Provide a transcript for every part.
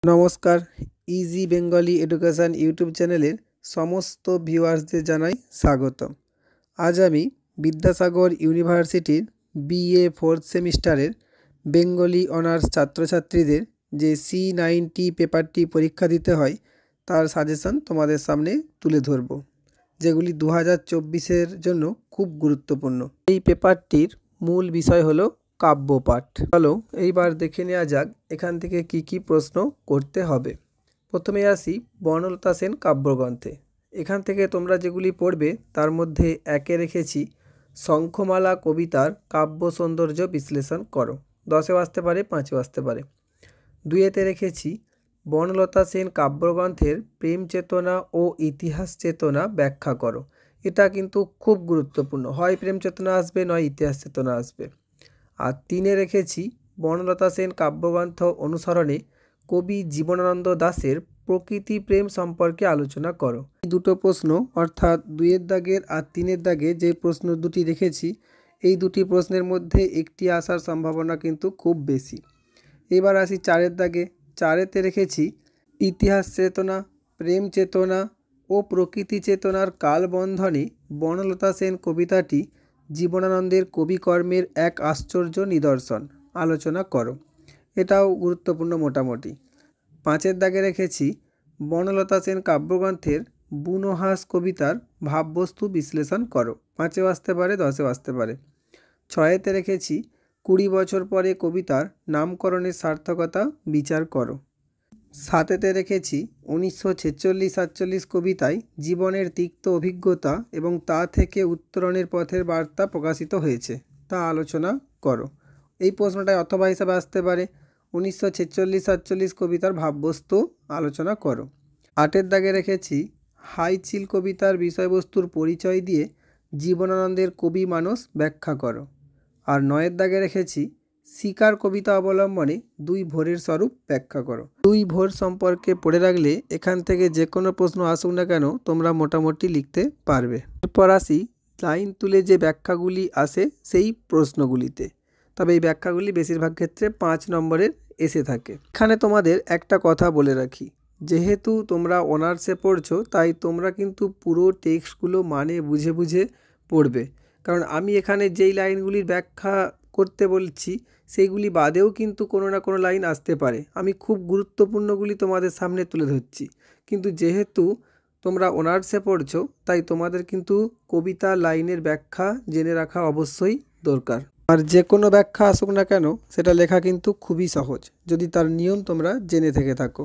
নমস্কার, easy Bengali education YouTube চ্যানেলের সমস্ত ভিউয়ার্সদের জানাই স্বাগতম। আজ আমি বিদ্যাসাগর ইউনিভার্সিটির বিএ ফোর্থ সেমিস্টারের বেঙ্গলি অনার্স ছাত্রছাত্রীদের যে C90 পেপারটি পরীক্ষা দিতে হয় তার সাজেশন তোমাদের সামনে তুলে ধরব, যেগুলি 2024-এর জন্য খুব গুরুত্বপূর্ণ। এই পেপারটির মূল বিষয় হলো কাব্যপাঠ। চলো এইবার দেখে নেওয়া যাক এখান থেকে কি কি প্রশ্ন করতে হবে। প্রথমে আসি বনলতা সেন কাব্যগ্রন্থে। এখান থেকে তোমরা যেগুলি পড়বে তার মধ্যে একে রেখেছি শঙ্খমালা কবিতার কাব্য সৌন্দর্য বিশ্লেষণ করো। 10-এও আসতে পারে, 5-এও আসতে পারে। 2-এতে রেখেছি বনলতা সেন কাব্যগ্রন্থের প্রেম চেতনা ও ইতিহাস চেতনা ব্যাখ্যা করো। এটা কিন্তু খুব গুরুত্বপূর্ণ, হয় প্রেম চেতনা আসবে নয় ইতিহাস চেতনা আসবে। আর 3-এ রেখেছি বনলতা সেন কাব্যগ্রন্থ অনুসরণে কবি জীবনানন্দ দাশের প্রকৃতি প্রেম সম্পর্কে আলোচনা করো। এই দুটো প্রশ্ন অর্থাৎ 2-এর দাগের আর 3-এর দাগে যে প্রশ্ন দুটি রেখেছি, এই দুটি প্রশ্নের মধ্যে একটি আসার সম্ভাবনা কিন্তু খুব বেশি। এবার আসি 4-এর দাগে। 4-এতে রেখেছি ইতিহাস চেতনা, প্রেম চেতনা ও প্রকৃতি চেতনার কালবন্ধনে বনলতা সেন কবিতাটি জীবনানন্দের কবিকর্মের এক আশ্চর্য নিদর্শন আলোচনা করো। এটাও গুরুত্বপূর্ণ মোটামুটি। 5-এর দাগে রেখেছি বনলতা সেন কাব্যগ্রন্থের বুনোহাস কবিতার ভাববস্তু বিশ্লেষণ করো। 5-এও আসতে পারে, 10-এও আসতে পারে। 6-এতে রেখেছি 20 বছর পরে কবিতার নামকরণের সার্থকতা বিচার করো। 7-এতে রেখেছি 1946-47 কবিতায় জীবনের তিক্ত অভিজ্ঞতা এবং তা থেকে উত্তরণের পথের বার্তা প্রকাশিত হয়েছে, তা আলোচনা করো। এই প্রশ্নটায় অথবা হিসাবে আসতে পারে 1946-47 কবিতার ভাববস্তু আলোচনা করো। 8-এর দাগে রেখেছি হাইচিল কবিতার বিষয়বস্তুর পরিচয় দিয়ে জীবনানন্দের কবি মানস ব্যাখ্যা করো। আর 9-এর দাগে রেখেছি শিকার কবিতা অবলম্বনে 2 ভোরের স্বরূপ ব্যাখ্যা করো। 2 ভোর সম্পর্কে পড়ে রাখলে এখান থেকে যে কোনো প্রশ্ন আসুক না কেন তোমরা মোটামুটি লিখতে পারবে। এরপর আসি লাইন তুলে যে ব্যাখ্যাগুলি আসে সেই প্রশ্নগুলিতে। তবে এই ব্যাখ্যাগুলি বেশিরভাগ ক্ষেত্রে 5 নম্বরের এসে থাকে। এখানে তোমাদের একটা কথা বলে রাখি, যেহেতু তোমরা অনার্সে পড়ছো তাই তোমরা কিন্তু পুরো টেক্সটগুলো মানে বুঝে বুঝে পড়বে, কারণ আমি এখানে যেই লাইনগুলির ব্যাখ্যা করতে বলছি সেইগুলি বাদেও কিন্তু কোনো না কোনো লাইন আসতে পারে। আমি খুব গুরুত্বপূর্ণগুলি তোমাদের সামনে তুলে ধরছি, কিন্তু যেহেতু তোমরা অনার্সে পড়ছো তাই তোমাদের কিন্তু কবিতা লাইনের ব্যাখ্যা জেনে রাখা অবশ্যই দরকার। আর যে কোনো ব্যাখ্যা আসুক না কেন সেটা লেখা কিন্তু খুবই সহজ, যদি তার নিয়ম তোমরা জেনে থেকে থাকো।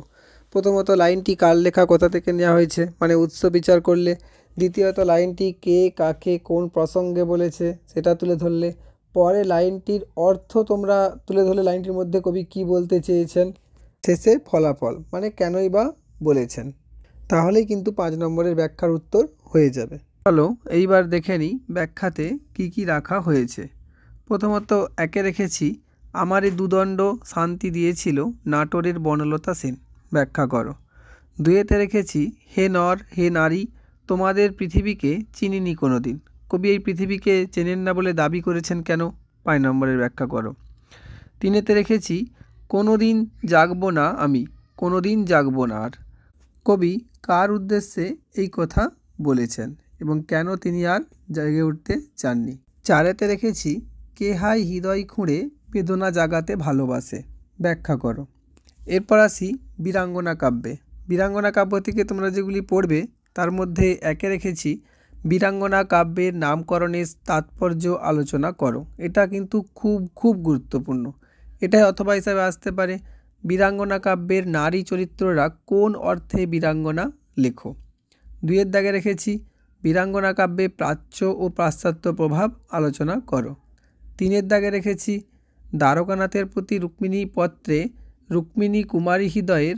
প্রথমত লাইনটি কার লেখা, কোথা থেকে নেওয়া হয়েছে মানে উৎস বিচার করলে। দ্বিতীয়ত লাইনটি কে কাকে কোন প্রসঙ্গে বলেছে সেটা তুলে ধরলে। পরে লাইনটির অর্থ তোমরা তুলে ধরলে লাইনটির মধ্যে কবি কি বলতে চেয়েছেন। শেষে ফলাফল মানে কেনই বা বলেছেন। তাহলেই কিন্তু 5 নম্বরের ব্যাখ্যার উত্তর হয়ে যাবে। চলো এইবার দেখে নিই ব্যাখ্যাতে কি কি রাখা হয়েছে। প্রথমত 1-এ রেখেছি আমারে দুদণ্ড শান্তি দিয়েছিল নাটোরের বনলতা সেন, ব্যাখ্যা করো। 2-এতে রেখেছি হে নর হে নারী তোমাদের পৃথিবীকে চিনিনি কোনো দিন, কবি এই পৃথিবীকে চেনেন না বলে দাবি করেছেন কেন, 5 নম্বরের ব্যাখ্যা করো। 3-এতে রেখেছি কোনো দিন জাগবো না আমি, কোনো দিন জাগবো না আর, কবি কার উদ্দেশ্যে এই কথা বলেছেন এবং কেন তিনি আর জেগে উঠতে চাননি। 4-এতে রেখেছি কে হাই হৃদয় খুঁড়ে বেদনা জাগাতে ভালোবাসে, ব্যাখ্যা করো। এরপর আসি বীরাঙ্গনা কাব্যে। বীরাঙ্গনা কাব্য থেকে তোমরা যেগুলি পড়বে তার মধ্যে 1-এ রেখেছি বীরাঙ্গনা কাব্যের নামকরণের তাৎপর্য আলোচনা করো। এটা কিন্তু খুব গুরুত্বপূর্ণ। এটাই অথবা হিসাবে আসতে পারে বীরাঙ্গনা কাব্যের নারী চরিত্ররা কোন অর্থে বীরাঙ্গনা লেখো। 2-এর দাগে রেখেছি বীরাঙ্গনা কাব্যে প্রাচ্য ও পাশ্চাত্য প্রভাব আলোচনা করো। 3-এর দাগে রেখেছি দ্বারকানাথের প্রতি রুক্মিণী পত্রে রুক্মিণী কুমারী হৃদয়ের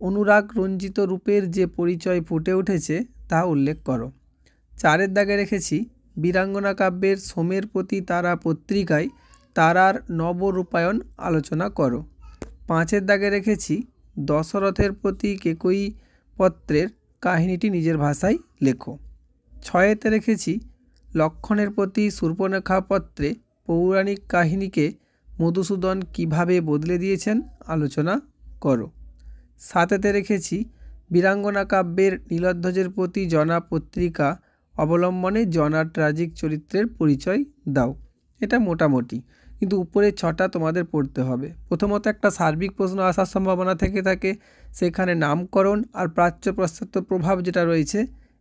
অনুরাগ রঞ্জিত রূপের যে পরিচয় ফুটে উঠেছে তা উল্লেখ করো। 4-এর দাগে রেখেছি বীরাঙ্গনা কাব্যের সোমের প্রতি তারা পত্রিকায় তারার নবরূপায়ণ আলোচনা করো। 5-এর দাগে রেখেছি দশরথের প্রতি কেকয়ী পত্রের কাহিনীটি নিজের ভাষায় লেখো। 6-এতে রেখেছি লক্ষণের প্রতি শূর্পণখা পত্রে পৌরাণিক কাহিনীকে মধুসূদন কিভাবে বদলে দিয়েছেন আলোচনা করো। সাতেতে রেখেছি বীরাঙ্গনা কাব্যের নীলধ্বজের প্রতি জনা পত্রিকা অবলম্বনে জনার ট্র্যাজিক চরিত্রের পরিচয় দাও। এটা মোটামুটি, কিন্তু উপরে 6টা তোমাদের পড়তে হবে। প্রথমত একটা সার্বিক প্রশ্ন আসার সম্ভাবনা থেকে থাকে, সেখানে নামকরণ আর প্রাচ্য পাশ্চাত্য প্রভাব যেটা রয়েছে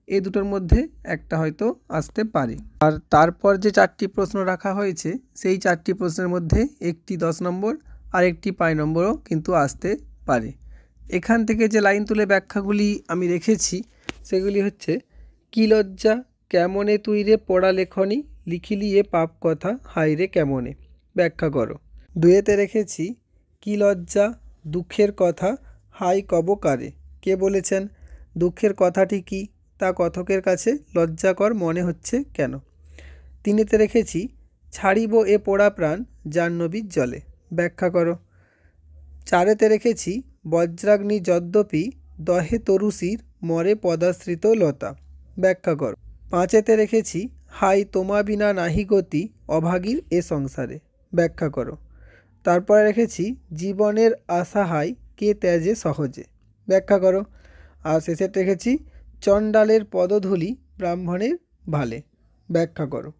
এই দুটোর মধ্যে একটা হয়তো আসতে পারে। আর তারপর যে 4টি প্রশ্ন রাখা হয়েছে সেই 4টি প্রশ্নের মধ্যে একটি 10 নম্বর আর একটি 5 নম্বরও কিন্তু আসতে পারে। এখান থেকে যে লাইন তুলে ব্যাখ্যাগুলি আমি রেখেছি সেগুলি হচ্ছে, কি লজ্জা কেমনে তুই রে পড়া লেখনি, লিখিলি এ পাপ কথা হাই রে কেমনে, ব্যাখ্যা করো। 2তে রেখেছি কি লজ্জা দুঃখের কথা হাই কব কারে, কে বলেছেন, দুঃখের কথাটি কি, তা কথকের কাছে লজ্জাকর মনে হচ্ছে কেন। 3তে রেখেছি ছাড়িব এ পোড়া প্রাণ জাহ্নবীর জলে, ব্যাখ্যা করো। 4তে রেখেছি বজ্রাগ্নি যদ্যপি দহে তরুশির মরে পদাশ্রিত লতা, ব্যাখ্যা করো। 5তে রেখেছি হাই তোমা বিনা নাহি গতি অভাগীর এ সংসারে, ব্যাখ্যা করো। তারপরে রেখেছি জীবনের আশা হাই কে ত্যাজে সহজে, ব্যাখ্যা করো। আর শেষে রেখেছি চণ্ডালের পদধূলি ব্রাহ্মণের ভালে, ব্যাখ্যা করো।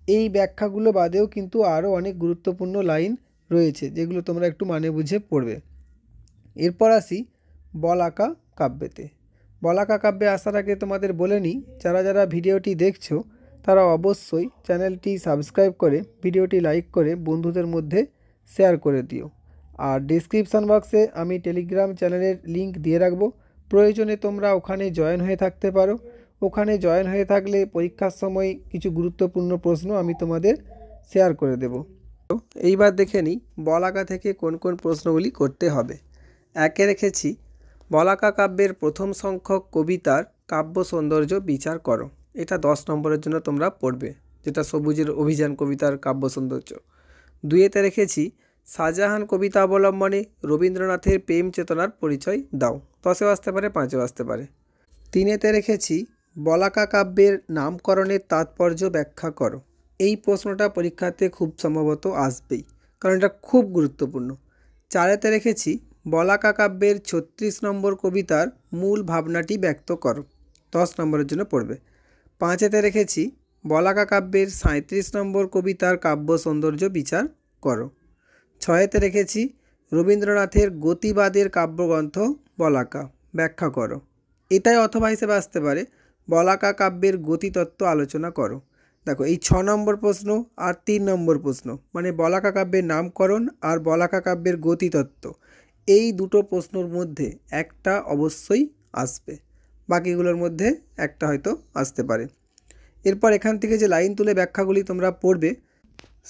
এই ব্যাখ্যাগুলো বাদেও কিন্তু আরও অনেক গুরুত্বপূর্ণ লাইন রয়েছে যেগুলো তোমরা একটু মানে বুঝে পড়বে। এরপর আসি বলাকা কাব্যেতে। বলাকা কাব্যে আসার আগে তোমাদের বলে নিই, যারা যারা ভিডিওটি দেখছো তারা অবশ্যই চ্যানেলটি সাবস্ক্রাইব করে ভিডিওটি লাইক করে বন্ধুদের মধ্যে শেয়ার করে দিও। আর ডেসক্রিপশান বক্সে আমি টেলিগ্রাম চ্যানেলের লিংক দিয়ে রাখবো, প্রয়োজনে তোমরা ওখানে জয়েন হয়ে থাকতে পারো। ওখানে জয়েন হয়ে থাকলে পরীক্ষার সময় কিছু গুরুত্বপূর্ণ প্রশ্ন আমি তোমাদের শেয়ার করে দেব। এইবার দেখে নিই বলাকা থেকে কোন কোন প্রশ্নগুলি করতে হবে। 1-এ রেখেছি বলাকা কাব্যের প্রথম সংখ্যক কবিতার কাব্য সৌন্দর্য বিচার করো। এটা 10 নম্বরের জন্য তোমরা পড়বে, যেটা সবুজের অভিযান কবিতার কাব্য সৌন্দর্য। 2-এতে রেখেছি শাহজাহান কবিতা অবলম্বনে রবীন্দ্রনাথের প্রেম চেতনার পরিচয় দাও। 10এও আসতে পারে, 5এও আসতে পারে। 3-এতে রেখেছি বলাকা কাব্যের নামকরণের তাৎপর্য ব্যাখ্যা করো। এই প্রশ্নটা পরীক্ষাতে খুব সম্ভবত আসবেই, কারণ এটা খুব গুরুত্বপূর্ণ। 4-এতে রেখেছি বলাকা কাব্যের 36 নম্বর কবিতার মূল ভাবনাটি ব্যক্ত করো। 10 নম্বরের জন্য পড়বে। 5-এতে রেখেছি বলাকা কাব্যের 37 নম্বর কবিতার কাব্য সৌন্দর্য বিচার করো। 6-এতে রেখেছি রবীন্দ্রনাথের গতিবাদের কাব্যগ্রন্থ বলাকা, ব্যাখ্যা করো। এটাই অথবা হিসেবে আসতে পারে বলাকা কাব্যের গতিতত্ত্ব আলোচনা করো। দেখো এই 6 নম্বর প্রশ্ন আর 3 নম্বর প্রশ্ন, মানে বলাকা কাব্যের নামকরণ আর বলাকা কাব্যের গতিতত্ত্ব, এই দুটো প্রশ্নর মধ্যে একটা অবশ্যই আসবে, বাকিগুলোর মধ্যে একটা হয়তো আসতে পারে। এরপর এখান থেকে যে লাইন তুলে ব্যাখ্যাগুলি তোমরা পড়বে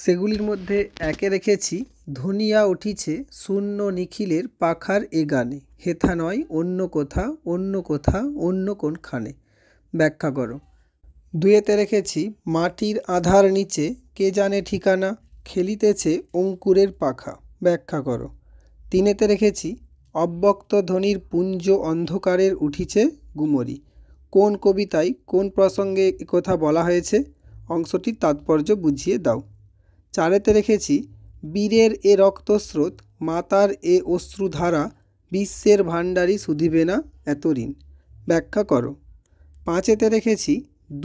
সেগুলির মধ্যে 1-এ রেখেছি ধনিয়া উঠিছে শূন্য নিখিলের পাখার এ গানে, হেথা নয় অন্য কোথা অন্য কোথা অন্য কোনখানে, ব্যাখ্যা করো। 2-এতে রেখেছি মাটির আধার নিচে কে জানে ঠিকানা, খেলিতেছে অঙ্কুরের পাখা, ব্যাখ্যা করো। 3-এতে রেখেছি অব্যক্ত ধ্বনির পুঞ্জ অন্ধকারের উঠিছে গুমরি, কোন কবিতায় কোন প্রসঙ্গে একথা বলা হয়েছে, অংশটির তাৎপর্য বুঝিয়ে দাও। 4-এতে রেখেছি বীরের এ রক্তস্রোত মাতার এ অশ্রুধারা বিশ্বের ভাণ্ডারী শুধিবে না এত ঋণ, ব্যাখ্যা করো। 5-এতে রেখেছি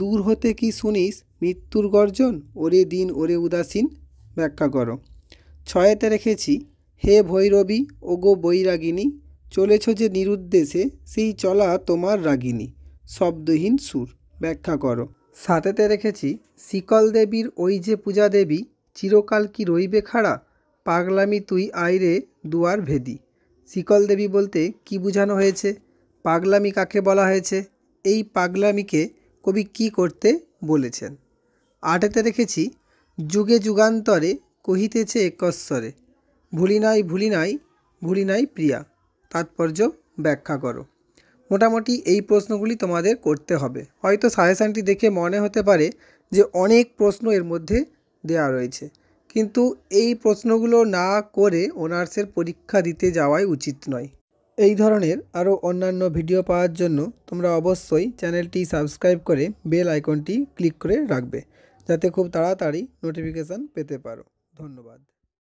দূর হতে কি শুনিস মৃত্যুর গর্জন ওরে দিন ওরে উদাসীন, ব্যাখ্যা করো। 6-এতে রেখেছি হে ভৈরবী ওগো বৈরাগিনী চলেছ যে নিরুদ্দেশে সেই চলা তোমার রাগিনী, শব্দহীন সুর, ব্যাখ্যা করো। 7-এতে রেখেছি শিকল দেবীর ওই যে পূজা দেবী চিরকাল কি রইবে খাড়া, পাগলামি তুই আইরে দুয়ার ভেদি। শিকল দেবী বলতে কি বোঝানো হয়েছে, পাগলামি কাকে বলা হয়েছে, এই পাগলামিকে কবি কি করতে বলেছেন। 8-এতে রেখেছি যুগে যুগান্তরে কহিতেছে একস্বরে ভুলি নাই ভুলি নাই ভুলি নাই প্রিয়া, তাৎপর্য ব্যাখ্যা করো। মোটামুটি এই প্রশ্নগুলি তোমাদের করতে হবে। হয়তো সাজেশানটি দেখে মনে হতে পারে যে অনেক প্রশ্ন এর মধ্যে দেওয়া রয়েছে, কিন্তু এই প্রশ্নগুলো না করে অনার্সের পরীক্ষা দিতে যাওয়াই উচিত নয়। এই ধরনের আরও অন্যান্য ভিডিও পাওয়ার জন্য তোমরা অবশ্যই চ্যানেলটি সাবস্ক্রাইব করে বেল আইকনটি ক্লিক করে রাখবে, যাতে খুব তাড়াতাড়ি নোটিফিকেশান পেতে পারো। ধন্যবাদ।